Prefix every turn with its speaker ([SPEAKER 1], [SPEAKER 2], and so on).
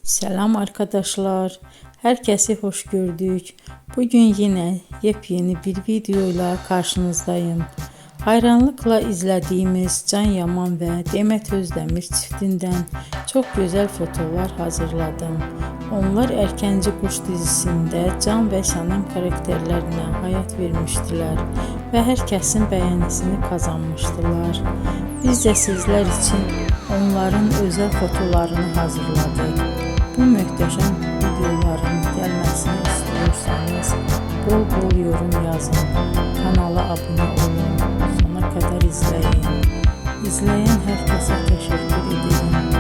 [SPEAKER 1] Selam arkadaşlar. Herkesi hoş gördük. Bugün yine yepyeni bir videoyla karşınızdayım. Hayranlıkla izlediğimiz Can Yaman ve Demet Özdemir çiftinden çok güzel fotolar hazırladım. Onlar Erkenci Kuş dizisinde Can ve Sənem karakterlerine hayat vermiştiler ve herkesin beğenisini kazanmıştılar. Biz de sizler için onların özel fotolarını hazırladık. Bu möhtəşəm videoların gəlməsini istiyorsanız bol bol yorum yazın, kanala abone olun, sona kadar izleyin. İzleyen herkese teşekkür ederim.